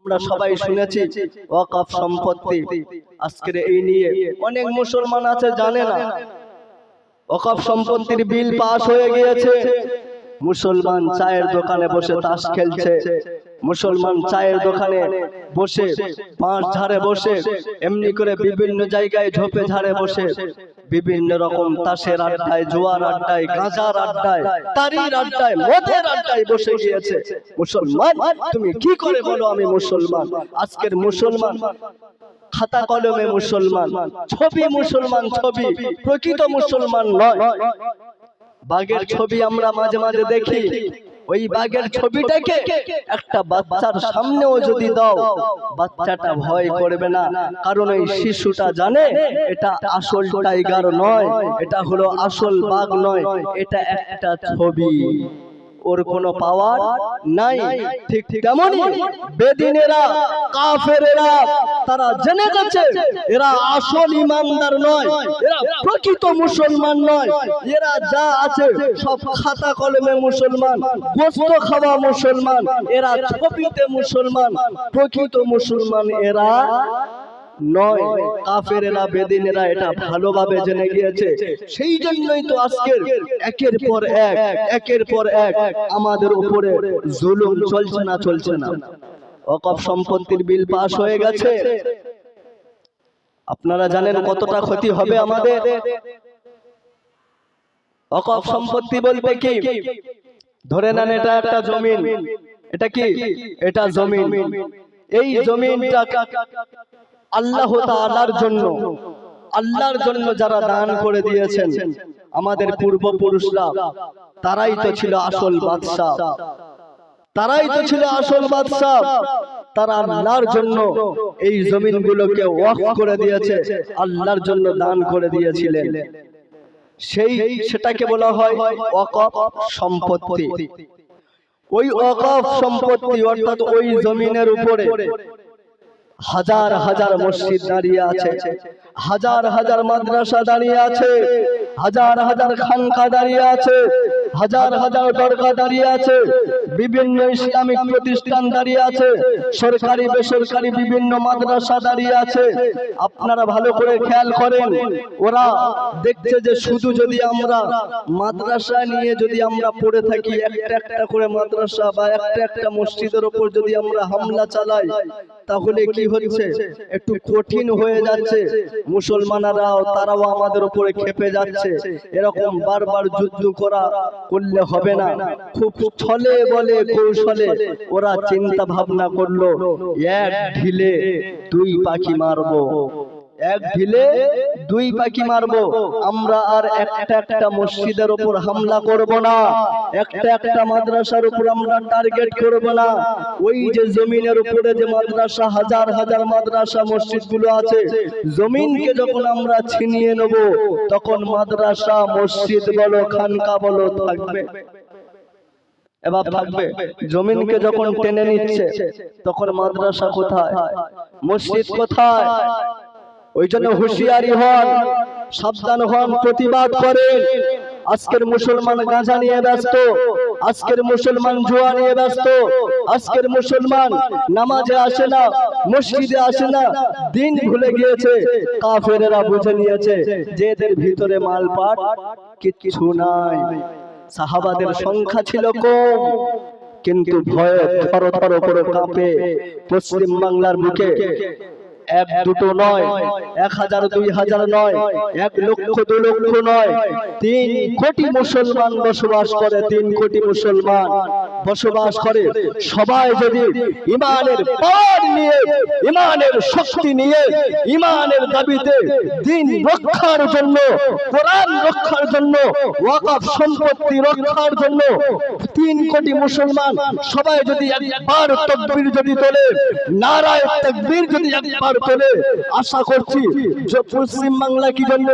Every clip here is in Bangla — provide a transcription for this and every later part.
আমরা সবাই শুনেছি ওয়াকফ সম্পত্তি। আজকের এই নিয়ে অনেক মুসলমান আছে জানে না। ওয়াকফ সম্পত্তির বিল পাস হয়ে গিয়েছে, মুসলমান চায়ের দোকানে বসে তাস খেলছে, মুসলমান চায়ের দোকানে বসে পাঁচ ঝাড়ে বসে এমনি করে বিভিন্ন জায়গায় ঝোপে ঝাড়ে বসে বিভিন্ন রকম তাসের আড্ডায়, জুয়ার আড্ডায়, গাঁজার আড্ডায়, তারির আড্ডায়, মদের আড্ডায় বসে গিয়েছে। মুসলমান তুমি কি করে বলো আমি মুসলমান? আজকের মুসলমান খাতা কলমে মুসলমান, ছবি মুসলমান, ছবি প্রকৃত মুসলমান নয়। বাঘের ছবি আমরা মাঝে মাঝে দেখি, ওই বাঘের ছবিটাকে একটা বাচ্চার সামনেও যদি দাও, বাচ্চাটা ভয় করবে না, কারণ ওই শিশুটা জানে এটা আসল টাইগার নয়, এটা হলো আসল বাঘ নয়, এটা একটা ছবি, ওর কোনো পাওয়ার নাই। ঠিক তেমনি বেদিনেরা, কাফেরেরা তারা জেনে গেছে এরা আসল ইমানদার নয়, এরা প্রকৃত মুসলমান নয়, এরা যা আছে সব খাতা কলমে মুসলমান, গোশত খাওয়া মুসলমান, এরা ছবিতে মুসলমান, প্রকৃত মুসলমান এরা নয়। কাফেরেরা, বেদিনেরা এটা ভালোভাবে জেনে গিয়েছে। সেই জন্যই তো আজকের একের পর এক আমাদের উপরে জুলুম চলছে না, চলছে না। ওয়াকফ সম্পত্তির বিল পাস হয়ে গেছে, আপনারা জানেন কতটা ক্ষতি হবে আমাদের। ওয়াকফ সম্পত্তি বলতে কি, ধরে নেন এটা একটা জমিন, এটা কি, এটা জমিন। এই জমিনটা আল্লাহ তাআলার জন্য যারা দান করে দিয়েছেন, আমাদের পূর্বপুরুষরা, তারাই তো ছিল আসল বাদশা, তারা আল্লাহর জন্য এই জমিনগুলোকে ওয়াকফ করে দিয়েছে, আল্লাহর জন্য দান করে দিয়েছিলেন। সেটাকে বলা হয় ওয়াকফ সম্পত্তি। ওই ওয়াকফ সম্পত্তি অর্থাৎ ওই জমিনের উপরে হাজার হাজার মসজিদ দাঁড়িয়ে আছে, হাজার হাজার মাদ্রাসা দাঁড়িয়ে আছে, হাজার হাজার খানকা দাঁড়িয়ে আছে, হাজার হাজার দরগা দাঁড়িয়ে আছে, বিভিন্ন ইসলামিক প্রতিষ্ঠান দাঁড়িয়ে আছে, সরকারি বেসরকারি বিভিন্ন মাদ্রাসা দাঁড়িয়ে আছে। আপনারা ভালো করে খেয়াল করেন, ওরা দেখছে যে শুধু যদি আমরা মাদ্রাসা নিয়ে যদি আমরা পড়ে থাকি, একটা একটা করে মাদ্রাসা বা একটা একটা মসজিদের উপর যদি আমরা হামলা চালাই, তাহলে কি হচ্ছে, একটু কঠিন হয়ে যাচ্ছে। মুসলমানরাও তারাও আমাদের উপরে খেপে যাচ্ছে। এরকম বারবার যুদ্ধ করলে হবে না। খুব ছলে বলে কৌশলে ওরা চিন্তা ভাবনা করলো, এক ঢিলে দুই পাখি মারবো, এক ঢিলে দুই পাখি মারবো। আমরা আর একটা একটা মসজিদের উপর হামলা করব না, একটা একটা মাদ্রাসার উপর আমরা টার্গেট করব না। ওই যে জমিনের উপরে যে মাদ্রাসা, হাজার হাজার মাদ্রাসা মসজিদ গুলো আছে, জমিনকে যখন আমরা ছিনিয়ে নেব, তখন মাদ্রাসা মসজিদ বলো খানকা বলো থাকবে? এবার থাকবে? জমিনকে যখন টেনে নিচ্ছে, তখন মাদ্রাসা কোথায়, মসজিদ কোথায়? ওই জন্য হুঁশিয়ারি হন, সাবধান হন, প্রতিবাদ করেন। আজকের মুসলমান গাঁজা নিয়ে ব্যস্ত, আজকের মুসলমান জুয়া নিয়ে ব্যস্ত, আজকের মুসলমান নামাজে আসে না, মসজিদে আসে না, দিন ভুলে গিয়েছে। কাফেরেরা বুঝে নিয়েছে যে এদের ভিতরে মালপাট কিচ্ছু নাই। সাহাবাদের সংখ্যা ছিল কম, কিন্তু ভয়ে থরথর করে কাঁপে পশ্চিম বাংলার বুকে। এক দুটো নয়, 1000 2000 নয়, 1 লক্ষ 2 লক্ষ নয়, 3 কোটি মুসলমান বসবাস করে, 3 কোটি মুসলমান বসবাস করে। সবাই যদি ঈমানের পাওয়ার নিয়ে, ঈমানের শক্তি নিয়ে, ঈমানের দাবিতে দিন রক্ষার জন্য, কোরআন রক্ষার জন্য, ওয়াকফ সম্পত্তি রক্ষার জন্য 3 কোটি মুসলমান সবাই যদি একবার তাকবীর যদি তোলে, নারায়ে তাকবীর যদি একবার তোলে, আশা করছি যে পশ্চিম বাংলা কি জন্য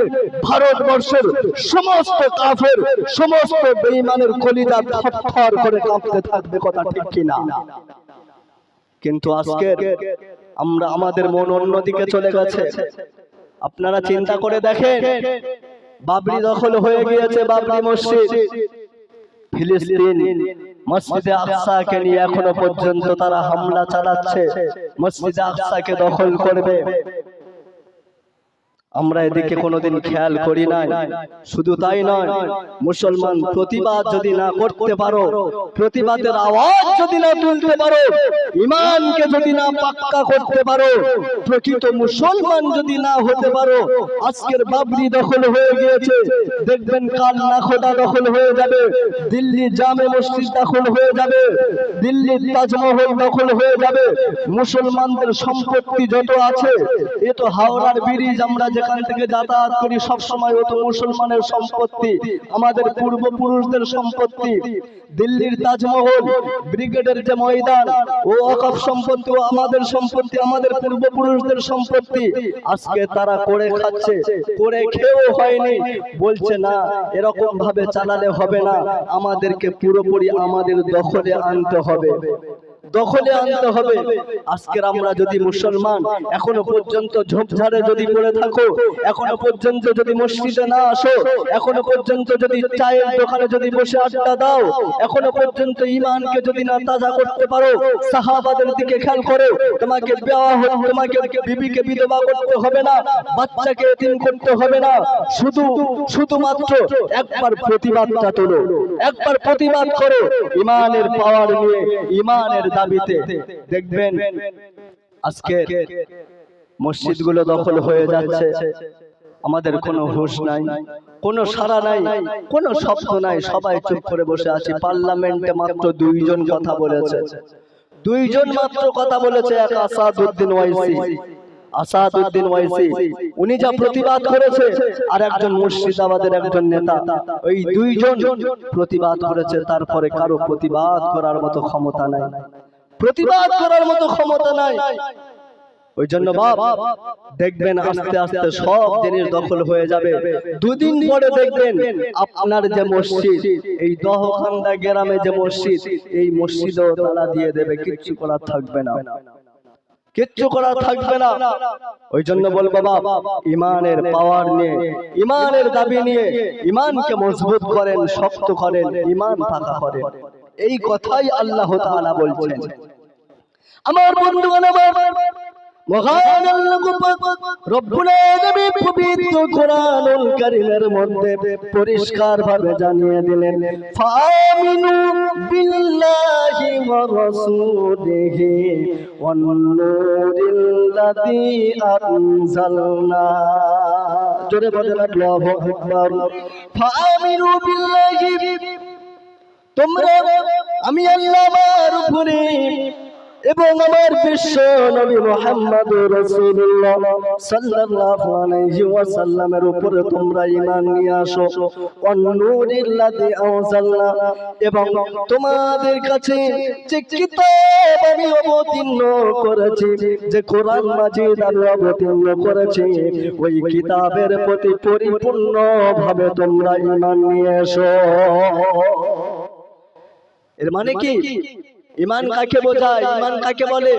ভারতবর্ষের সমস্ত কাফের, সমস্ত বেঈমানের কলিজা থরথর করে কাঁপতে থাকবে। কথা ঠিক কিনা? কিন্তু আজকে আমরা, আমাদের মন অন্যদিকে চলে গেছে। আপনারা চিন্তা করে দেখেন, বাবরি দখল হয়ে গিয়েছে, বাবরি মসজিদ ফিলিস্তিন মসজিদে আকসাকে নিয়ে এখনো পর্যন্ত তারা হামলা চালাচ্ছে, মসজিদে আকসাকে দখল করবে। আমরা এদিকে কোনোদিন খেয়াল করি নাই। শুধু তাই নয়, মুসলমান প্রতিবাদ যদি না করতে পারো, প্রতিবাদের আওয়াজ যদি না তুলতে পারো, ঈমানকে যদি না পাক্কা করতে পারো, প্রকৃত মুসলমান যদি না হতে পারো, আজকের বাবরি দখল হয়ে গিয়েছে, দেখবেন কাল নাখোদা দখল হয়ে যাবে, দিল্লি জামে মসজিদ দখল হয়ে যাবে, দিল্লির তাজমহল দখল হয়ে যাবে। মুসলমানদের সম্পত্তি যত আছে, এ তো হাওড়ার ব্রিজ আমরা যেখান থেকে যাতায়াত করি সব সময় ও তো মুসলমানের সম্পত্তি, আমাদের পূর্বপুরুষদের সম্পত্তি। দিল্লির তাজমহল, ব্রিগেডের যে ময়দান, ও ওয়াকফ সম্পত্তি, ও আমাদের সম্পত্তি, আমাদের পূর্বপুরুষদের সম্পত্তি। আজকে তারা করে খাচ্ছে, করে খেয়েও হয়নি, বলছে না এরকম ভাবে চালালে হবে না, আমাদেরকে পুরোপুরি আমাদের দখলে আনতে হবে, দখলে আনতে হবে। আজকের আমরা যদি মুসলমান এখনো পর্যন্ত ঝোপঝাড়ে যদি পড়ে থাকো, এখনো পর্যন্ত যদি মসজিদে না আসো, এখনো পর্যন্ত যদি চায়ের দোকানে যদি বসে আড্ডা দাও, এখনো পর্যন্ত ঈমানকে যদি না তাজা করতে পারো, সাহাবাদের দিকে খেয়াল করো, তোমাকে বিবাহ, তোমাকে বিবিকে বিধবা করতে হবে না, বাচ্চাকে এতিম করতে হবে না, শুধুমাত্র একবার প্রতিবাদটা তোলো, একবার প্রতিবাদ করো ঈমানের পাওয়ার নিয়ে, ঈমানের দাবিতে। দেখবেন আজকে মসজিদগুলো দখল হয়ে যাচ্ছে, আমাদের কোনো হুঁশ নাই, কোনো সাড়া নাই, কোনো শব্দ নাই, সবাই চুপ করে বসে আছে। পার্লামেন্টে মাত্র দুইজন কথা বলেছে, দুইজন মাত্র কথা বলেছে, এক আসাদউদ্দিন ওয়াইসি, আসাদউদ্দিন ওয়াইসি, উনি যা প্রতিবাদ করেছে, আর একজন মুর্শিদাবাদের একজন নেতা, ওই দুইজন প্রতিবাদ করেছে। তারপরে কারো প্রতিবাদ করার মতো ক্ষমতা নাই, প্রতিবাদ করার মতো ক্ষমতা নাই। ওই জন্য বাপ দেখবেন আস্তে আস্তে সব জিনিস দখল হয়ে যাবে। দুদিন পরে দেখবেন আপনার যে মসজিদ, এই দহখান্দা গ্রামে যে মসজিদ, এই মসজিদও তালা দিয়ে দেবে, কিচ্ছু করার থাকবে না, কিচ্ছু করা থাকবে না। ওই জন্য বলবো বাপ, ঈমানের পাওয়ার নিয়ে, ঈমানের দাবি নিয়ে, ঈমানকে মজবুত করেন, শক্ত করেন, ঈমান পাকা করেন। এই কথাই আল্লাহ তাআলা বলছেন। আমার বন্ধুগণ, আমার মহান আল্লাহ রব্বুল আলামিন পবিত্র কোরআনুল কারীমের মধ্যে পরিষ্কার ভাবে জানিয়ে দিলেন, ফাআমিনু বিল্লাহি ওয়া রাসূলিহি ওয়ান নূরিল্লাযী আনজালনা। জোরে বলেন আল্লাহু আকবার। ফাআমিনু বিল্লাহি, তোমরা আমি আল্লাহর উপরে এবং আমার বিশ্ব নবী মুহাম্মদুর রাসূলুল্লাহ সাল্লাল্লাহু আলাইহি ওয়াসাল্লামের উপরে তোমরা ঈমান নিয়ে আসো। ওয়ান নূরিল্লাযী আনজালনা, এবং তোমাদের কাছে যে কিতাব আমি অবতীর্ণ করেছি, যে কোরআন মাজিদ আমি অবতীর্ণ করেছি, ওই কিতাবের প্রতি পরিপূর্ণভাবে তোমরা ঈমান নিয়ে এসো। এর মানে কি? ঈমান কাকে বোঝায়? ঈমান কাকে বলে?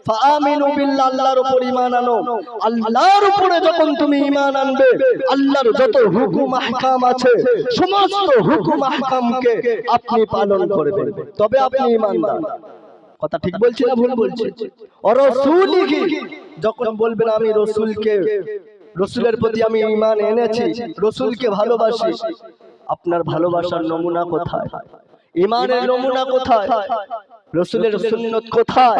ফাআমিনু বিল্লাহ, আল্লাহর উপর ঈমান আনো। আল্লাহর উপরে যখন তুমি ঈমান আনবে, আল্লাহর যত হুকুম আহকাম আছে, সমস্ত হুকুম আহকামকে আপনি পালন করবেন, তবে আপনি ঈমানদার। কথা ঠিক বলছি না ভুল বলছি? আর রাসূলিহি, যখন বলবেন আমি রাসূলকে, রাসূলের প্রতি আমি ঈমান এনেছি, রাসূলকে ভালোবাসি, আপনার ভালোবাসার নমুনা কোথায়? ঈমানের নমুনা কোথায়? রাসূলের সুন্নাত কোথায়?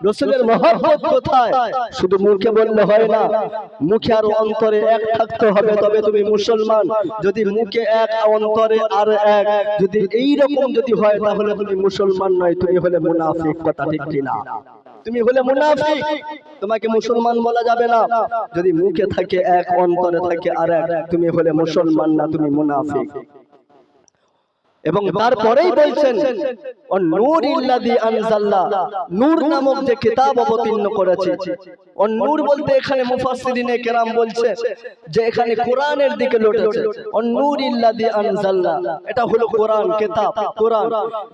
রাসূলের মহব্বত কোথায়? শুধু মুখে বললে হয় না, মুখে আর অন্তরে এক থাকতে হবে, তবে তুমি মুসলমান। যদি মুখে এক, অন্তরে আর এক, যদি এই রকম যদি হয়, তাহলে তুমি মুসলমান নয়, তুমি হলে মুনাফিক। কথা ঠিক কি না? তুমি হলে মুনাফিক, তোমাকে মুসলমান বলা যাবে না। যদি মুখে থাকে এক, অন্তরে থাকে আর এক, তুমি হলে মুসলমান না, তুমি মুনাফিক। এবং তারপরেই বলছেন নূরিল্লাযী আনজালনা, নূর নামক যে কিতাব অবতীর্ণ করেছে। নূর বলতে এখানে মুফাসসিরিনে কেরাম বলছে যে এখানে কোরআনের দিকে লুটেছে। নূরিল্লাযী আনজালনা, এটা হলো কোরআন, কিতাব কোরআন,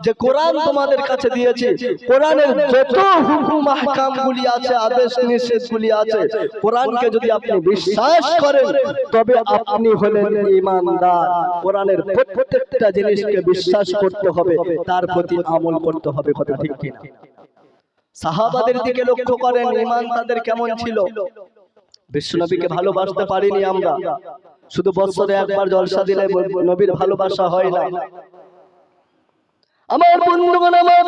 যে কোরআন তোমাদের কাছে দিয়েছি। কোরআনের যত হুকুম আহকাম গুলি আছে, আদেশ নিষেধ গুলি আছে, কোরআনকে যদি আপনি বিশ্বাস করেন, তবে আপনি হলেন ঈমানদার। কোরআনের প্রত্যেকটা জিনিসকে নবীকে বিশ্বাস করতে হবে, তার প্রতি আমল করতে হবে। কথা ঠিক কিনা? সাহাবাদের দিকে লক্ষ্য করেন, ঈমান তাদের কেমন ছিল। বিশ্বনবীকে ভালোবাসতে পারিনি আমরা, শুধু বছরে একবার জলসা দিলে নবীর ভালোবাসা হয় না। আমার বন্ধুগণ, আমার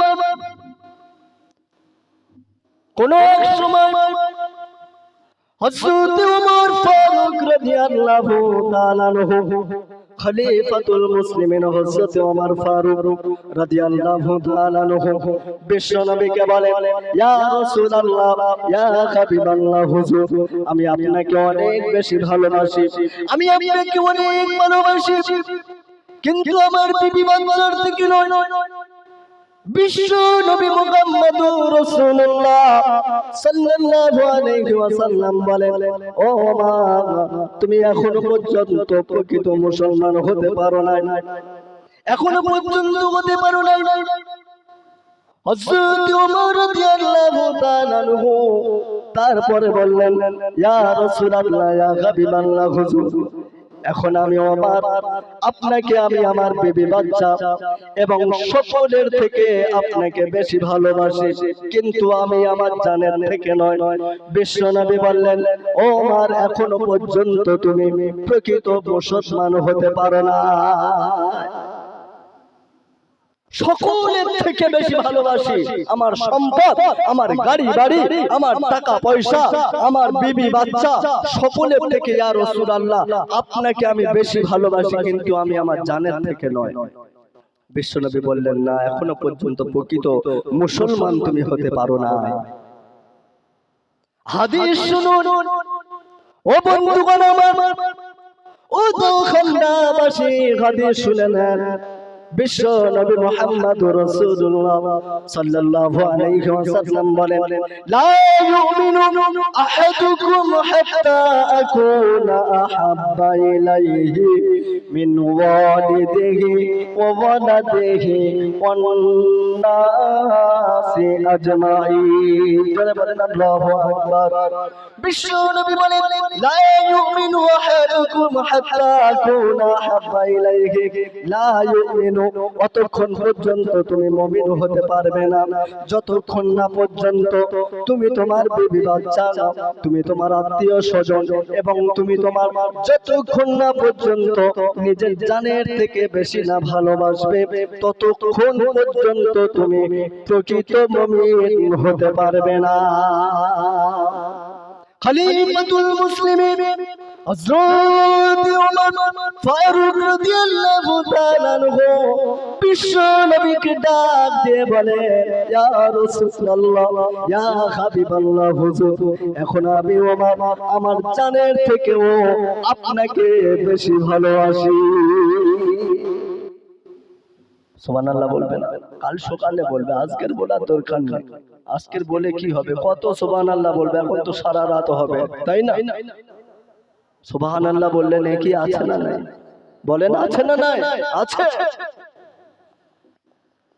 কোন এক সময় হযরত ওমর ফারুক রাদিয়াল্লাহু তাআলা আনহু, খলিফাতুল মুসলিমিন হযরত ওমর ফারুক রাদিয়াল্লাহু তাআলা আনহু বিশ্বনবীকে বলেন, ইয়া রাসূলুল্লাহ, ইয়া হাবিবাল্লাহ হুজুর, আমি আপনাকে অনেক বেশি ভালোবাসি, আমি আপনাকে অনেক ভালোবাসি, কিন্তু আমার বিবি বাচ্চার থেকে নয়, বিশ্ব নবী মুহাম্মদুর রাসূলুল্লাহ সাল্লাল্লাহু আলাইহি ওয়াসাল্লাম বলেন, ও মা, তুমি এখনো পর্যন্ত প্রকৃত মুসলমান হতে পারো না, এখনো পর্যন্ত হতে পারো না। হযরত ওমর রাদিয়াল্লাহু তাআলা আনহু তারপরে বললেন, ইয়া রাসূলুল্লাহ, ইয়া হাবিবাল্লাহ হুজুর, এখন আমি ওমর আপনাকে, আমি আমার বিবি বাচ্চা এবং সকলের থেকে আপনাকে বেশি ভালোবাসি, কিন্তু আমি আমার জানের থেকে নয়। বিশ্বনবী বললেন, ওমর, এখনো পর্যন্ত তুমি প্রকৃত মুসলমান হতে পারো না। সকলের থেকে বেশি ভালোবাসি আমার সম্পদ, আমার গাড়ি বাড়ি, আমার টাকা পয়সা, আমার বিবি বাচ্চা, সকলের থেকে ইয়া রাসূলুল্লাহ আপনাকে আমি বেশি ভালোবাসি, কিন্তু আমি আমার জানের থেকে নয়। বিশ্বনবী বললেন, না, এখনো পর্যন্ত প্রকৃত মুসলমান তুমি হতে পারো না। হাদিস শুনুন ও বন্ধুগণ আমার, ও দোখন্দাবাসী, হাদিস শুনে নেন। বিশ্ব নবী মুহাম্মদুর রাসূলুল্লাহ সাল্লাল্লাহু আলাইহি ওয়াসাল্লাম বলেন, লা ইউমিনু আহাদুকুম হাত্তা আকুনা আহাব্বা ইলাইহি মিন ওয়ালিদিহি ওয়া ওয়ালাদিহি ওয়ান নাসি আজমাইন। জোরে বলেন আল্লাহু আকবার। বিশ্ব নবী বলেন, লা ইউমিনু আহাদুকুম হাত্তা আকুনা আহাব্বা ইলাইহি, লা ইউমিনু, অতক্ষণ পর্যন্ত তুমি মুমিন হতে পারবে না যতক্ষণ না পর্যন্ত তুমি তোমার বিবি বাচ্চা, তুমি তোমার আত্মীয় স্বজন এবং তুমি তোমার, যতক্ষণ না পর্যন্ত নিজের জানের থেকে বেশি না ভালোবাসবে, ততক্ষণ পর্যন্ত তুমি প্রকৃত মুমিন হতে পারবে না। খলিফাতুল মুসলিমিন হযরত ওমর ফারুক রাদিয়াল্লাহু তাআলা আনহু বিশ্ব নবীকে ডাক দিয়ে বলে, ইয়া রাসূলুল্লাহ, ইয়া হাবিবাল্লাহ হুজুর, এখন আমি ওমর আমার জানের থেকেও আপনাকে বেশি ভালোবাসি। সুবহানাল্লাহ বলবেন, কাল সকালে বলবে, আজকের বলার দরকার নেই। আজকের বলে কি হবে, কত সুবহানাল্লাহ বলবে, এখন তো সারা রাত হবে, তাই না? সুবহানাল্লাহ বললে নেকি আছে না নাই? বলেন আছে না নাই? আছে।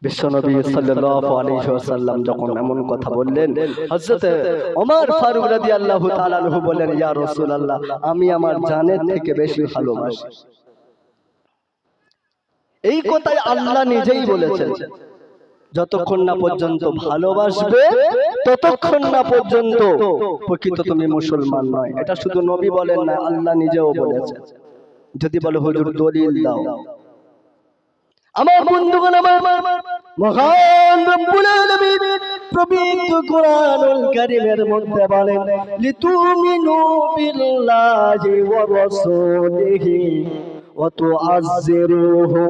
বিশ্বনবী সাল্লাল্লাহু আলাইহি ওয়াসাল্লাম যখন এমন কথা বললেন, হযরত ওমর ফারুক রাদিয়াল্লাহু তাআলা আনহু বললেন, ইয়া রাসূলুল্লাহ, আমি আমার জানের থেকে বেশি ভালোবাসি। এই কথাই আল্লাহ নিজেই বলেছেন, যতক্ষণ না পর্যন্ত ভালোবাসবে ততক্ষণ না পর্যন্ত প্রকৃত তুমি মুসলমান নয়। এটা শুধু নবী বলেন না, আল্লাহ নিজেও বলেছেন। যদি বলে হুজুর দলিল দাও, আমার বন্ধুগণ আমার, মহান রব্বুল আলামিন পবিত্র কোরআনুল কারীমের মধ্যে বলেন, লিতুমিনু বিল্লাহি ওয়া রাসূলিহি ওয়া তুআজ্জিরুহু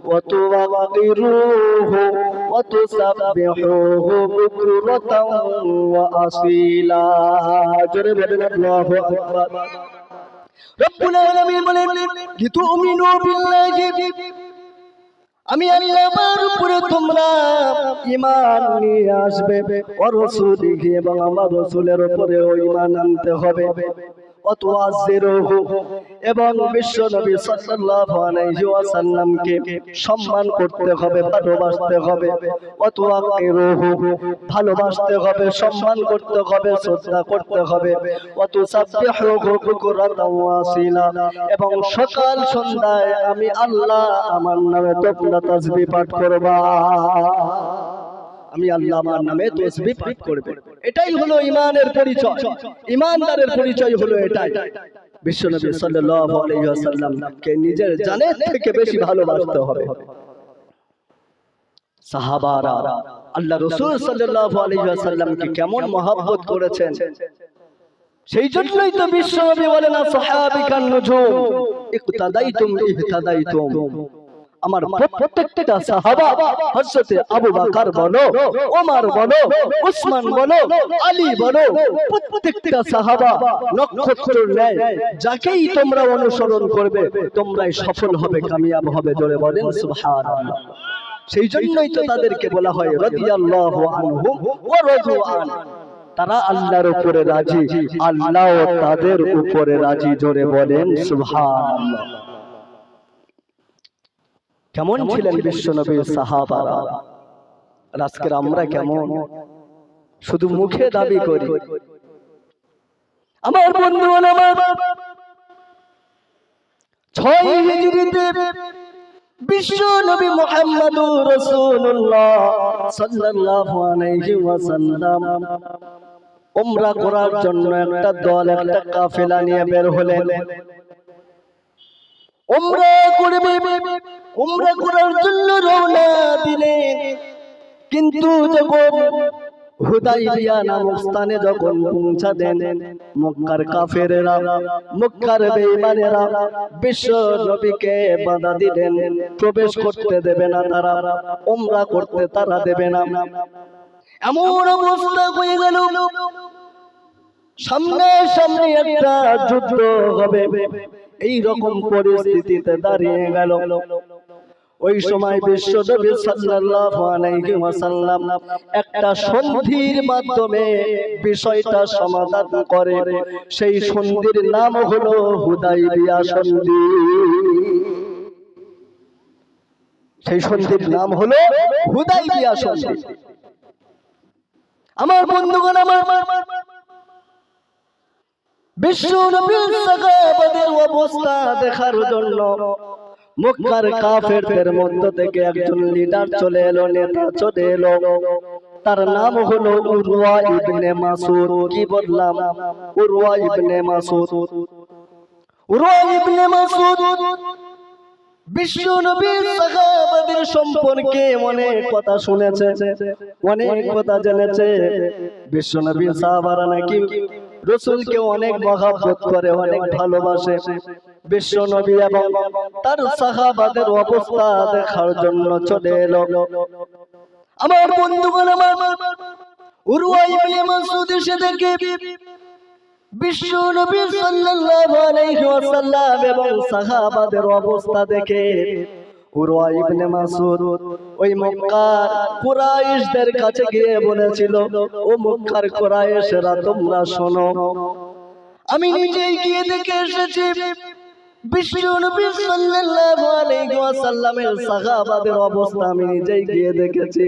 ওয়া তুওয়াক্কিরুহু ওয়া তুসাব্বিহুহু বুকরাতাও ওয়া আসীলা। জোরে বলেন আল্লাহু আকবার। রব্বুল আলামিন বলেন, লিতুমিনু বিল্লাহি, আমি আল্লাহর উপরে তোমরা ঈমান নিয়ে আসবে, ওয়া রাসূলিহি, এবং আমার রাসূলের উপরেও ঈমান আনতে হবে, ওয়া তুআযিরুহু, এবং বিশ্ব নবী সাল্লাল্লাহু আলাইহি ওয়াসাল্লামকে সম্মান করতে হবে, ভালোবাসতে হবে। ওয়া তুআক্কিরুহু, ভালোবাসতে হবে, সম্মান করতে হবে, শ্রদ্ধা করতে হবে। ওয়া তুসাব্বিহুহু বুকরাতাও ওয়া আসীলা, এবং সকাল সন্ধ্যায় আমি আল্লাহ আমার নামে তোমরা তাসবিহ পাঠ করবা। আমি আল্লাহ আমার নামে তাসবিহ পাঠ করবে। এটাই হলো ঈমানের পরিচয়, ঈমানদারের পরিচয় হলো এটাই। বিশ্বনবী সাল্লাল্লাহু আলাইহি ওয়াসাল্লামকে নিজের জানের থেকে বেশি ভালোবাসতে হবে। সাহাবারা আল্লাহ রাসূল সাল্লাল্লাহু আলাইহি ওয়াসাল্লামকে কেমন মহব্বত করেছেন, সেই জন্যই তো বিশ্বনবী বলেন সাহাবিকান নুজুম ইকতাদাইতুম ইহতাদাইতুম। আমার প্রত্যেকটা সাহাবা, হযরত আবু বকর বলো, ওমর বলো, উসমান বলো, আলী বলো, প্রত্যেকটা সাহাবা নক্ষত্রের ন্যায় যাকেই তোমরা অনুসরণ করবে তোমরাই সফল হবে, কামিয়াব হবে। জোরে বলেন সুবহানাল্লাহ। সেই জন্যই তো তাদেরকে বলা হয় রাদিয়াল্লাহু আনহুম ওয়া রাদু আন। তারা আল্লাহর উপরে রাজি, আল্লাহ তাদের উপরে রাজি। জোরে বলেন সুবহানাল্লাহ। কেমন ছিলেন বিশ্বনবীর সাহাবারা, আর আজকের আমরা কেমন? শুধু মুখে দাবি করি। আমার বন্ধু, আমার 6 হিজরিতে বিশ্বনবী মুহাম্মদুর রাসূলুল্লাহ সাল্লাল্লাহু আলাইহি ওয়াসাল্লাম উমরা করার জন্য একটা দল, একটা কাফেলা নিয়ে বের হলেন। উমরা করবে, উমরা করার জন্য রওনা দিলেন। কিন্তু যখন হুদাইবিয়া নামক স্থানে যখন পৌঁছালেন, মক্কার কাফেরেরা, মক্কার বেঈমানেরা বিশ্ব নবীকে বাধা দিলেন, প্রবেশ করতে দেবে না, তারা উমরা করতে তারা দেবে না। এমন অবস্থা হয়ে গেল, সামনে সামনে একটা যুদ্ধ হবে, এই রকম পরিস্থিতিতে দাঁড়িয়ে গেল। ওই সময় বিশ্বনবী সাল্লাল্লাহু আলাইহি ওয়াসাল্লাম একটা সন্ধির মাধ্যমে বিষয়টা সমাধান করে। সেই সন্ধির নাম হলো হুদাইবিয়া সন্ধি। সেই সন্ধির নাম হলো হুদাইবিয়া সন্ধি। আমার বন্ধুগণ, আমার বিশ্বনবীর সাহাবাদের অবস্থা দেখার জন্য মক্কার কাফেরদের মধ্য থেকে একজন লিডার চলে এলো, নেতা চলে এলো। তার নাম হলো উরওয়া ইবনে মাসউদ। কি বললাম? উরওয়া ইবনে মাসউদ। উরওয়া ইবনে মাসউদ বিশ্বনবীর সাহাবাদের সম্পর্কে অনেক কথা শুনেছে, অনেক কথা জেনেছে। বিশ্বনবীর সাহাবারা নাকি রাসূলকে অনেক মহব্বত করে, অনেক ভালোবাসে। বিশ্বনবী এবং তার সাহাবাদের অবস্থা দেখার জন্য চলে এলো। আমার বন্ধুগণ, আমার উরওয়া ইবনে মাসউদ এসে দেখে বিশ্বনবী সাল্লাল্লাহু আলাইহি ওয়াসাল্লাম এবং সাহাবাদের অবস্থা দেখে উরওয়া ইবনে মাসউদ ওই মক্কার কুরাইশদের কাছে গিয়ে বলেছিল, ও মক্কার কুরাইশরা, তোমরা শোনো, আমি নিজেই গিয়ে দেখে এসেছি বিশ্বনবী সাল্লাল্লাহু আলাইহি ওয়াসাল্লামের সাহাবাদের অবস্থা আমি নিজেই গিয়ে দেখেছি।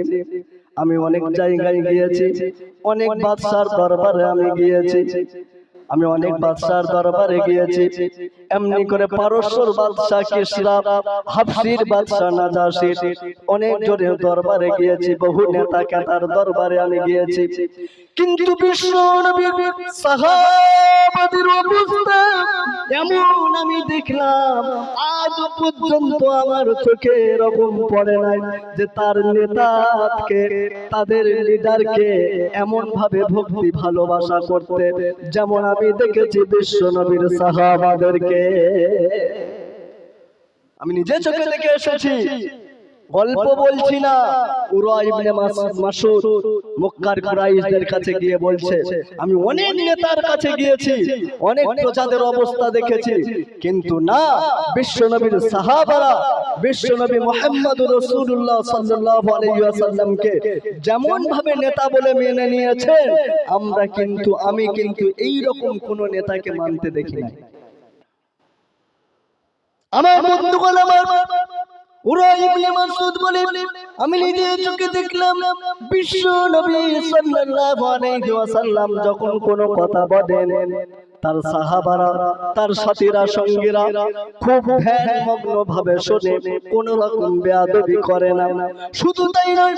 আমি অনেক জায়গায় গিয়েছি, অনেক বাদশার দরবারে আমি গিয়েছি, আমি অনেক বাদশার দরবারে গিয়েছি। এমনি করে পারস্যর বাদশা কিসরা, হাবশির বাদশা নাজাশি, অনেক জনের দরবারে গিয়েছি, বহু নেতা কেতার দরবারে আমি গিয়েছি। কিন্তু বিশ্বনবীর সাহাবাদের অবস্থা এমন আমি দেখলাম, আজ পর্যন্ত আমার চোখে এরকম পড়ে নাই যে তার নেতাকে, তাদের লিডারকে এমন ভাবে ভক্তি ভালোবাসা করতে যেমন আমি দেখেছি বিশ্বনবীর সাহাবাদেরকে। আমি নিজে চোখে দেখে এসেছি। গল্প বলছি না। উরওয়া ইবনে মাসউদ মক্কার কুরাইশদের কাছে গিয়ে বলছে, আমি অনেক নেতার কাছে গিয়েছি, অনেক প্রজাদের অবস্থা দেখেছি, কিন্তু না, বিশ্বনবীর সাহাবারা বিশ্বনবী মুহাম্মদুর রাসূলুল্লাহ সাল্লাল্লাহু আলাইহি ওয়াসাল্লামকে যেমন ভাবে নেতা বলে মেনে নিয়েছেন, আমি কিন্তু এই রকম কোন নেতাকে মানতে দেখি না। আমার বন্ধুগণ, আমার উরওয়া ইবনে মাসউদ বলে, আমি নিজে চোখে দেখলাম বিশ্ব নবী সাল্লাল্লাহু আলাইহি ওয়াসাল্লাম যখন কোনো কথা বলেন, তার সাহাবারা, তার সাথীরা, সঙ্গীরা খুব ধ্যানমগ্ন ভাবে শোনে, কোন রকম বেয়াদবি করে না। শুধু তাই নয়,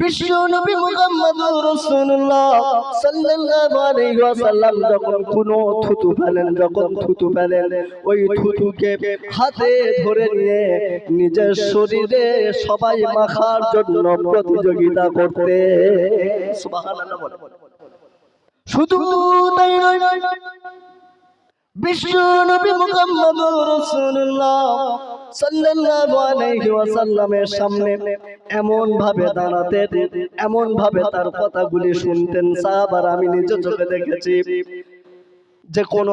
বিশ্ব নবী মুহাম্মদুর রাসূলুল্লাহ সাল্লাল্লাহু আলাইহি ওয়াসাল্লাম যখন কোনো থুতু ফেলেন, ওই থুতুকে হাতে ধরে নিয়ে নিজের শরীরে সবাই মাখার জন্য প্রতিযোগিতা করতে। সুবহানাল্লাহ বলে। শুধু তাই নয়, বিশ্ব নবী মুহাম্মদুর রাসূলুল্লাহ সাল্লাল্লাহু আলাইহি ওয়াসাল্লামের সামনে এমন ভাবে দাঁড়াতেন, এমন ভাবে তার কথাগুলি শুনতেন, সাহাবারা আমি নিজে চোখে দেখেছি যে কোন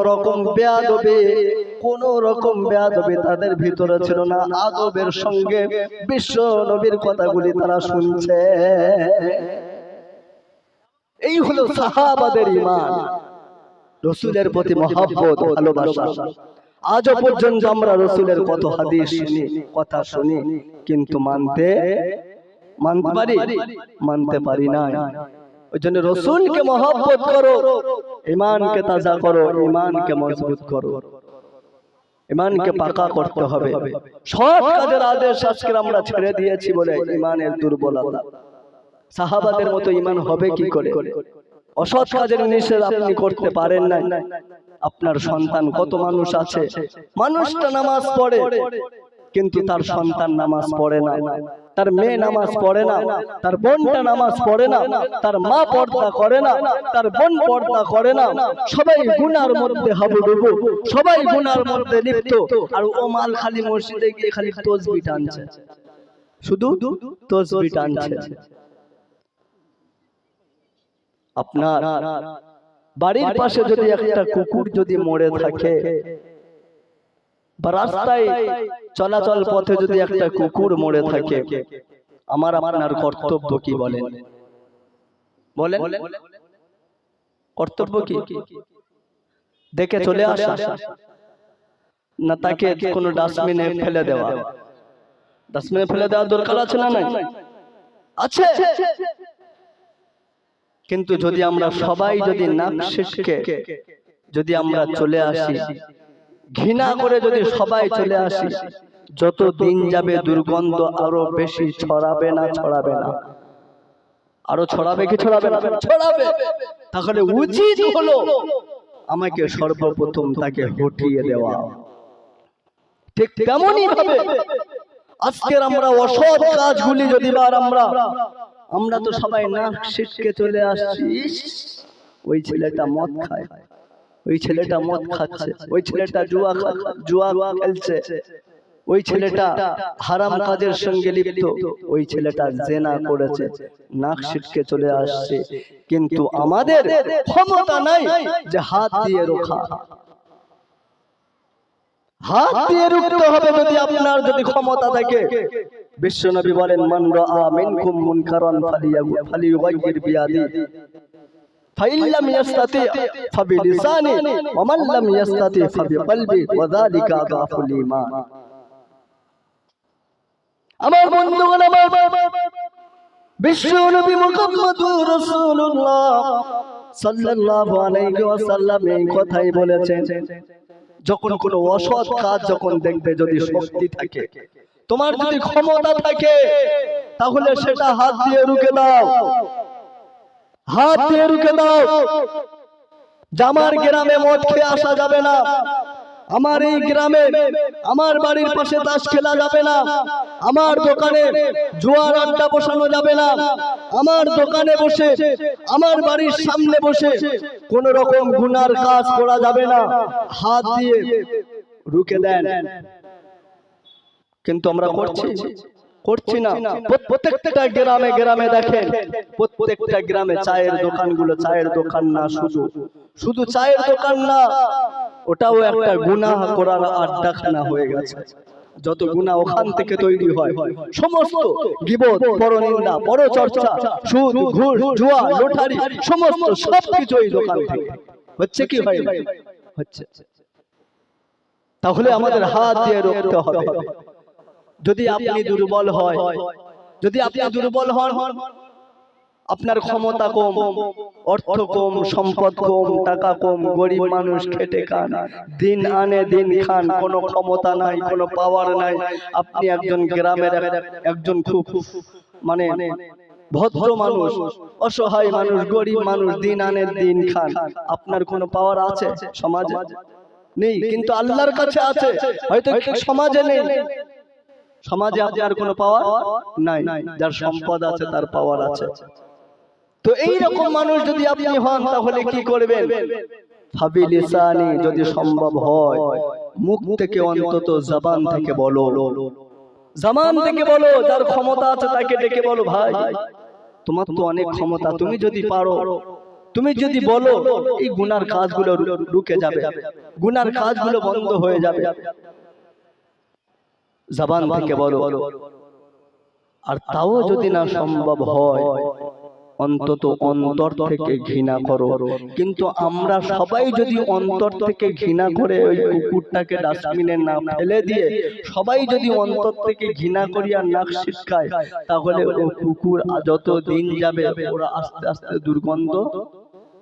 রকম বেয়াদবি তাদের ভিতরে ছিল না। আদবের সঙ্গে বিশ্ব নবীর কথাগুলি তারা শুনছে। এই হলো সাহাবাদের ঈমান, রাসূলের প্রতি মহব্বত, ভালোবাসা। আজও পর্যন্ত আমরা রাসূলের কত হাদিস শুনি, কথা শুনি, কিন্তু মানতে পারি না। ওই জন্য রাসূলকে মহব্বত করো, ঈমানকে তাজা করো, ঈমানকে মজবুত করো, ঈমানকে পাকা করতে হবে। সৎ কাজের আদেশ আজকে আমরা ছেড়ে দিয়েছি বলে ঈমানের দুর্বলতা। সাহাবাদের মতো ঈমান হবে কি করে? অসৎ কাজের নিষেধ আপনি করতে পারেন না। আপনার সন্তান, কত মানুষ আছে, মানুষটা নামাজ পড়ে কিন্তু তার সন্তান নামাজ পড়ে না, তার মেয়ে নামাজ পড়ে না, তার বোনটা নামাজ পড়ে না, তার মা পর্দা করে না, তার বোন পর্দা করে না, সবাই গুনার মধ্যে হাবুডুবু, সবাই গুনার মধ্যে লিপ্ত। আর ও মাল খালি মসজিদে গিয়ে খালি তাসবিহ টানছে, শুধু তাসবিহ টানছে। আপনার বাড়ির পাশে যদি একটা কুকুর যদি মরে থাকে, বা রাস্তায় চলাচল পথে যদি একটা কুকুর মরে থাকে, আমার আপনার কর্তব্য কি বলেন? কর্তব্য কি? দেখে চলে আসা, না তাকে কোনো ডাস্টবিনে ফেলে দেওয়া? ডাস্টবিনে ফেলে দেওয়ার দরকার আছে না? নাই আছে। কিন্তু যদি আমরা সবাই যদি নাক শিশকে যদি আমরা চলে আসি, ঘৃণা করে যদি সবাই চলে আসি, যত দিন যাবে দুর্গন্ধ আরো বেশি ছড়াবে না? আরো ছড়াবে কি ছড়াবে না? ছড়াবে। তাহলে উচিত হলো আমাকে সর্বপ্রথম তাকে হটিয়ে দেওয়া। ঠিক তেমনই ভাবে আজকের আমরা অসৎ কাজগুলি যদি আমরা তো সবাই নাক শিশকে চলে আসছি, ওই ছেলেটা মদ খায়, ওই ছেলেটা মদ খাচ্ছে, ওই ছেলেটা জুয়া খেলছে, ওই ছেলেটা হারাম কাজের সঙ্গে লিপ্ত, ওই ছেলেটা জিনা করেছে, নাক শিশকে চলে আসছে। কিন্তু আমাদের ক্ষমতা নাই যে হাত দিয়ে রোখা। হাত দিয়ে রুখতে হবে যদি আপনার যদি ক্ষমতা থাকে। বিশ্বনবী বলেন, মান রাআ মিনকুম মুনকারান ফালিয়ুগাইয়ির বিয়াদি ফাইন লাম ইয়াস্তাতি ফাবিলিসানি ওয়া মান লাম ইয়াস্তাতি ফাবিকলবি ওয়া যালিকা আযআফুল ঈমান। আমার বন্ধুগণ, আমার বিশ্বনবী মুহাম্মদুর রাসূলুল্লাহ সাল্লাল্লাহু আলাইহি ওয়াসাল্লাম এই কথাই বলেছেন, যখন কোনো অসৎ কাজ যখন দেখবে, যদি শক্তি থাকে, তোমার যদি ক্ষমতা থাকে, তাহলে সেটা হাত দিয়ে রুখে দাও, হাত দিয়ে রুখে দাও। আমার গ্রামে মদ খেয়ে আসা যাবে না, আমার এই গ্রামে আমার বাড়ির পাশে তাস খেলা যাবে না, আমার দোকানে জুয়ার আড্ডা বসানো যাবে না, আমার দোকানে বসে, আমার বাড়ির সামনে বসে কোন রকম গুনার কাজ করা যাবে না। হাত দিয়ে রুখে দেন, কিন্তু আমরা করছি? করছি না। প্রত্যেকটা গ্রামে গ্রামে দেখেন, প্রত্যেকটা গ্রামে চায়ের দোকানগুলো, চায়ের দোকান না, শুধু চায়ের দোকান না, ওটাও একটা গুনাহ করার আড্ডাখানা হয়ে গেছে। যত গুনাহ ওখান থেকে তৈরি হয়, সমস্ত গীবত, পরনিন্দা, পরচর্চা, সুদ, ঘুষ, জুয়া, লটারি, সমস্ত সবকিছু এই দোকান থেকে হচ্ছে। কি হয়? হচ্ছে। তাহলে আমাদের হাত দিয়ে রুখতে হবে। যদি আপনি দুর্বল হয়, যদি আপনি দুর্বল হন, আপনার ক্ষমতা কম, অর্থ কম, সম্পদ কম, টাকা কম, গরিব মানুষ খেটে খান, দিন আনে দিন খান, কোনো ক্ষমতা নাই, কোনো পাওয়ার নাই, আপনি একজন গ্রামের একজন খুব মানে ভদ্র মানুষ, অসহায় মানুষ, গরিব মানুষ, দিন আনে দিন খান, আপনার কোনো পাওয়ার আছে সমাজে? নেই। কিন্তু আল্লাহর কাছে আছে, হয়তো সমাজে নেই। সমাজে আপনার কোনো পাওয়ার নাই, যার সম্পদ আছে তার পাওয়ার আছে। তো এই রকম মানুষ যদি আপনি হন, তাহলে কি করবেন? ফাবি লিসানি, যদি সম্ভব হয় মুখ থেকে, অন্তত জবান থেকে বলো, জবান থেকে বলো। যার ক্ষমতা আছে তাকে ডেকে বলো, ভাই তোমার তো অনেক ক্ষমতা, তুমি যদি পারো, তুমি যদি বলো, এই গুনার কাজগুলো রুকে যাবে, গুনার কাজগুলো বন্ধ হয়ে যাবে। জবান থেকে বলো। আর তাও যদি না সম্ভব হয়, অন্তত অন্তর থেকে ঘৃণা করো। কিন্তু আমরা সবাই যদি অন্তর থেকে ঘৃণা করে ওই কুকুরটাকে ডাস্টবিনে না ফেলে দিয়ে, সবাই যদি অন্তর থেকে ঘৃণা করি আর নাক ছিটকায়, তাহলে ও কুকুর যত দিন যাবে ওরা আস্তে আস্তে দুর্গন্ধ,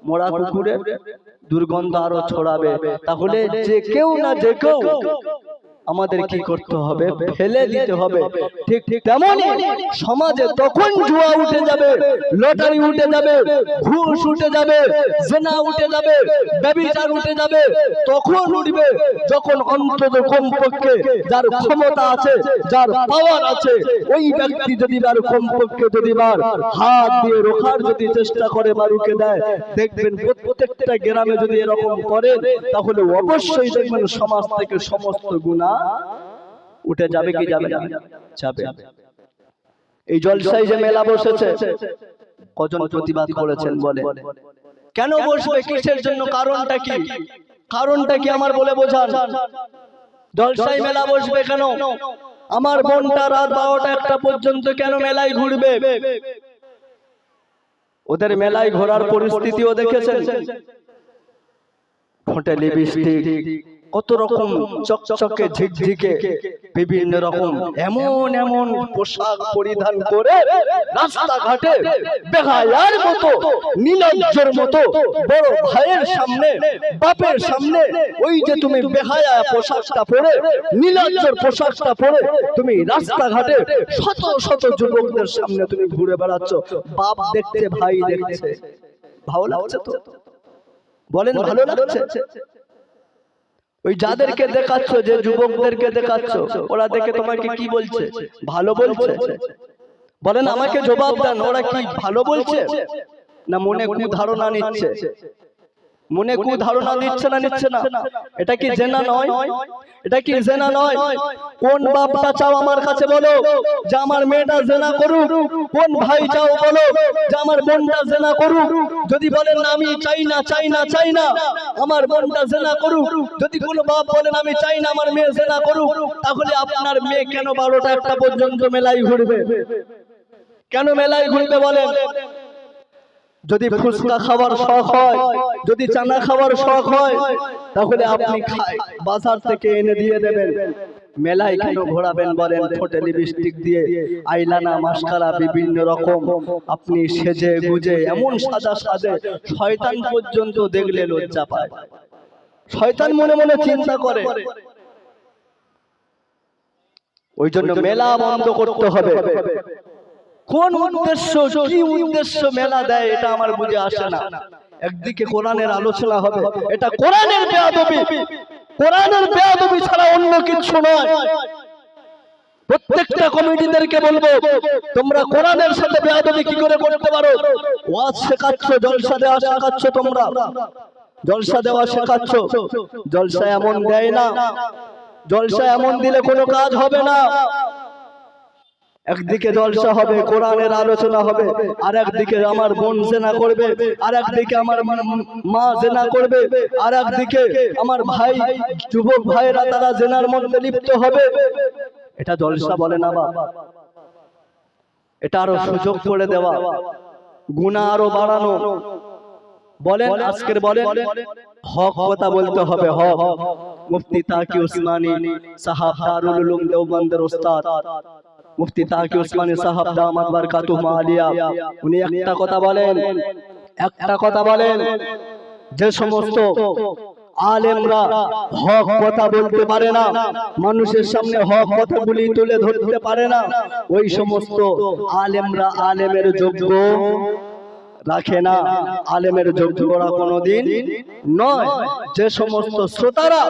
মরা কুকুরের দুর্গন্ধ আরো ছড়াবে। তাহলে যে কেউ না যে কেউ আমাদের কি করতে হবে? ফেলে দিতে হবে। ঠিক তেমনি সমাজে তখন জুয়া উঠে যাবে, লটারি উঠে যাবে, ঘুষ উঠে যাবে, জিনা উঠে যাবে, ব্যভিচার উঠে যাবে, তখন উঠবে যখন অন্তত কমপক্ষে যার ক্ষমতা আছে, যার পাওয়ার আছে, ওই ব্যক্তি যদি তার কমপক্ষে যদি হাত দিয়ে রোখার যদি চেষ্টা করে বা রুখে দেয়, দেখবেন প্রত্যেকটা গ্রামে যদি এরকম করে, তাহলে অবশ্যই দেখবেন সমাজ থেকে সমস্ত গুনাহ উঠে যাবে। কি যাবে না? যাবে। এই জলসায় যে মেলা বসেছে, কজন প্রতিবাদ করেছেন বলে? কেন বসবে? কিসের জন্য? কারণটা কি? কারণটা কি আমার বলে বোঝান। জলসায় মেলা বসবে কেন? আমার বোনটা রাত 12টা 1টা পর্যন্ত কেন মেলায় ঘুরবে? ওদের মেলায় ঘোরার পরিস্থিতিও দেখেছেন? ঠোঁটে লিপস্টিক, কত রকম চকচকে ঝিকঝিকে বিভিন্ন রকম এমন এমন পোশাক পরিধান করে রাস্তাঘাটে বেহায়ার মতো, নির্লজ্জের মতো, বড় ভাইয়ের সামনে, বাপের সামনে, ওই যে তুমি বেহায়া পোশাকটা পরে, নির্লজ্জের পোশাকটা পরে তুমি রাস্তাঘাটে শত শত যুবকদের সামনে তুমি ঘুরে বেড়াচ্ছ। বাপ দেখছে, ভাই দেখছে, ভালো লাগছে তো? বলেন ভালো লাগছে? ওই যাদেরকে দেখাচ্ছ, যে যুবকদেরকে দেখাচ্ছ, ওরা দেখে তোমাকে কি বলছে? ভালো বলছে? বলেন, আমাকে জবাব দেন, ওরা কি ভালো বলছে না মনে কু ধারণা নিচ্ছে? মনে কু ধারণা দিচ্ছে না নিচ্ছে না? এটা কি জেনা নয়? এটা কি জেনা নয়? কোন বাপটা চাও আমার কাছে বলো যে আমার মেয়েটা জেনা করুক? কোন ভাই চাও বলো যে আমার বোনটা জেনা করুক? যদি বলেন না আমি চাই না, চাই না, চাই না আমার বোনটা জেনা করুক, যদি কোনো বাপ বলেন আমি চাই না আমার মেয়ে জেনা করুক, তাহলে আপনার মেয়ে কেন 12টা 1টা পর্যন্ত মেলায় ঘুরবে? কেন মেলায় ঘুরবে বলেন? যদি ফুচকা খাবার শখ হয়, যদি চানা খাবার শখ হয়, তাহলে আপনি বাজার থেকে এনে দিয়ে দেবেন। মেলায় কেন ঘোরাবেন বলেন? ঠোঁটে লিপস্টিক দিয়ে, আইলানা, মাস্কারা, বিভিন্ন রকম আপনি সেজে গুজে এমন সাজা সাজে, শয়তান পর্যন্ত দেখলে লজ্জা পায়। শয়তান মনে মনে চিন্তা করে। ওই জন্য মেলা বন্ধ করতে হবে। কোন উদ্দেশ্য, কি উদ্দেশ্য মেলা দেয় এটা আমার বুঝে আসে না। একদিকে কোরআনের আলোচনা হবে, এটা কোরআনের বেয়াদবি, কোরআনের বেয়াদবি ছাড়া অন্য কিছু নয়। প্রত্যেকটা কমিটিদেরকে বলবো, তোমরা কোরআনের সাথে বেয়াদবি কি করে করতে পারো? ওয়াজ শেখাচ্ছ, জলসা দেওয়া শেখাচ্ছ, তোমরা জলসা দেওয়া শেখাচ্ছ, জলসা এমন দেয় না, জলসা এমন দিলে কোনো কাজ হবে না। একদিকে জলসা হবে, কোরআনের আলোচনা হবে, আর একদিকে আমার বোন জেনা করবে, আর একদিকে আমার মা জেনা করবে, আর একদিকে আমার ভাই যুবক ভাইরা তারা জেনার মধ্যে লিপ্ত হবে। এটা জলসা বলে না বাবা, এটা আরো সুযোগ করে দেওয়া, গুনাহ আরো বাড়ানো। বলেন আজকের বলেন হক কথা বলতে হবে, হক। মুফতি তাকি উসমানী সাহাব দারুল উলুম দেওবন্দের উস্তাদ মুফতি তাকি উসমানী সাহাব দামাত বারকাতুহু আলিয়া, উনি একটা কথা বলেন, যে সমস্ত আলেমরা হক কথা বলতে পারে না, মানুষের সামনে হক কথাগুলি তুলে ধরতে পারে না, ওই সমস্ত আলেমরা আলেমের যোগ্য রাখে না, আলেমের যোগ্য ওরা কোনোদিন নয়। যে সমস্ত শ্রোতারা,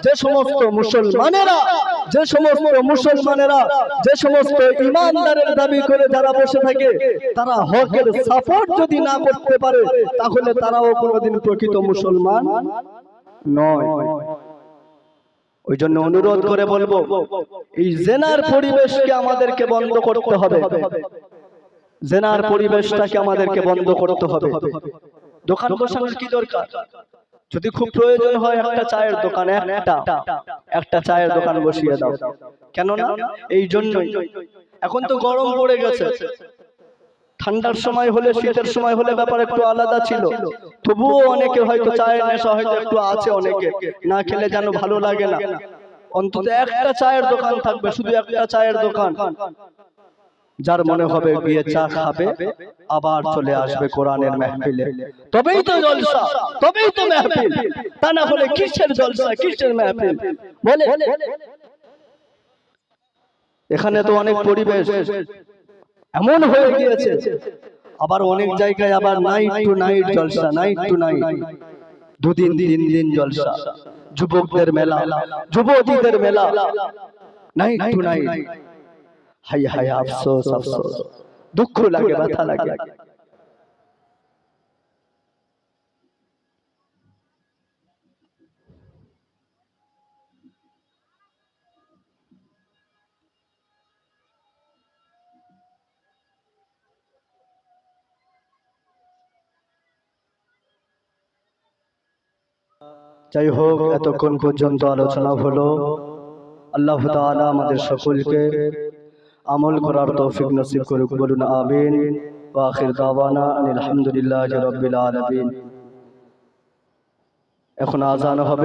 যে সমস্ত মুসলমানেরা, যে সমস্ত ইমানদারের দাবি করে যারা বসে থাকে, তারা হকের সাপোর্ট যদি না করতে পারে, তাহলে তারাও কোনোদিন প্রকৃত মুসলমান নয়। ওই জন্য অনুরোধ করে বলবো, এই জেনার পরিবেশকে আমাদেরকে বন্ধ করতে হবে, জেনার পরিবেশটাকে আমাদেরকে বন্ধ করতে হবে। দোকান বসানোর কি দরকার? যদি খুব প্রয়োজন হয় একটা চায়ের দোকান, একটা চায়ের দোকান বসিয়ে দাও, কেন না? এই জন্যই এখন তো গরম পড়ে গেছে, ঠান্ডার সময় হলে, শীতের সময় হলে ব্যাপার একটু আলাদা ছিল, তবুও অনেকে হয়তো চায়ের নেশা হয়তো একটু আছে, অনেকে না খেলে যেন ভালো লাগে না। অন্তত একটা চায়ের দোকান থাকবে, শুধু একটা চায়ের দোকান, যার মনে হবে গিয়ে চা খাবে, আবার চলে আসবে কোরআনের মাহফিলে। তবেই তো জলসা, তবেই তো মাহফিল। তা না হলে কিসের জলসা, কিসের মাহফিল? বলে এখানে তো অনেক পরিবেশ এমন হয়ে গিয়েছে, আবার অনেক জায়গায় আবার নাইট টু নাইট জলসা, নাইট টু নাইট, দুদিন তিন দিন জলসা, যুবকদের মেলা, যুবতীদের মেলা, নাইট টু নাইট। হাই হাই আফসোস, আফসোস, দুঃখ লাগে, ব্যথা লাগে। যাই হোক, এতক্ষণ পর্যন্ত আলোচনা হলো। আল্লাহ তাআলা আমাদের সকলকে আমল করার তৌফিক নসিব করুক, বলুন আমিন। ওয়া আখির দাওয়ানা আলহামদুলিল্লাহি রাব্বিল আলামিন। এখন আযান হবে।